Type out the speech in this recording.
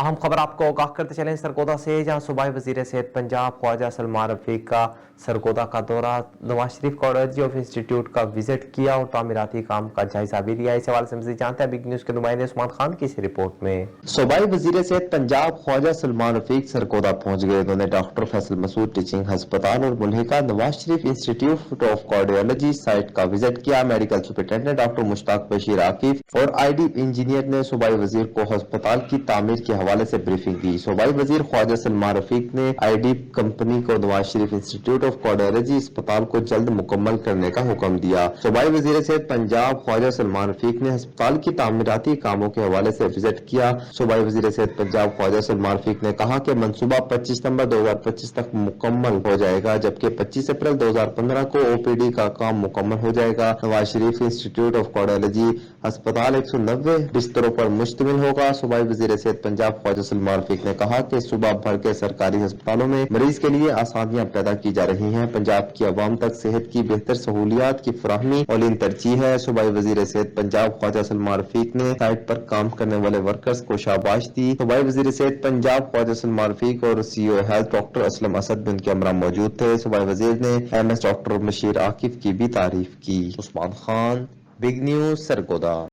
اہم خبر آپ کو آگاہ کرتے چلیں سرگودا سے، جہاں صوبائی وزیر صحت پنجاب خواجہ سلمان رفیق کا سرگودا کا دورہ، Nawaz Sharif cardiology of institute کا وزٹ کیا اور تعمیراتی کام کا جائزہ بھی لیا۔ اس حوالے سے مزید جانتے ہیں بگ نیوز کے نمائندے عثمان خان کی اس رپورٹ میں۔ صوبائی وزیر صحت پنجاب خواجہ سلمان رفیق سرگودا پہنچ گئے۔ انہوں نے ڈاکٹر فیصل مسعود ٹیچنگ ہسپتال اور ملحقہ Nawaz Sharif institute of cardiology site کا وزٹ کیا۔ میڈیکل سپرنٹینڈنٹ ڈاکٹر مشتاق بشیر عاکف اور آئی ڈی انجینئر نے صوبائی وزیر کو ہسپتال کی تعمیر کے حوالے سے بریفنگ دی۔ صوبائی وزیر خواجہ سلمان رفیق نے آئی ڈی کمپنی کو Nawaz Sharif institute of cardiology اسپتال کو جلد مکمل کرنے کا حکم دیا۔ صوبائی وزیر صحت پنجاب خواجہ سلمان رفیق نے ہسپتال کی تعمیراتی کاموں کے حوالے سے وزٹ کیا۔ صوبائی وزیر صحت پنجاب خواجہ سلمان رفیق نے کہا کہ منصوبہ 25 ستمبر 2025 تک مکمل ہو جائے گا، جبکہ 25 اپریل 2015 کو او پی ڈی کا کام مکمل ہو جائے گا۔ Nawaz Sharif institute of cardiology ہسپتال 190 بستروں پر مشتمل ہوگا۔ صوبائی وزیر صحت پنجاب خواجہ سلمان رفیق نے کہا کہ صوبہ بھر کے سرکاری ہسپتالوں میں مریض کے لیے آسانیاں پیدا کی جا رہی ہیں۔ پنجاب کی عوام تک صحت کی بہتر سہولیات کی فراہمی اولین ترجیح ہے۔ صوبائی وزیر صحت پنجاب خواجہ سلمان رفیق نے سائٹ پر کام کرنے والے ورکرز کو شاباش دی۔ صوبائی وزیر صحت پنجاب خواجہ سلمان رفیق اور C O health doctor Aslam Asad بھی ان کے ہمراہ موجود تھے۔ صوبائی وزیر نے M S doctor Bashir Akif کی بھی تعریف کی۔ Usman Khan, big news, Sargodha.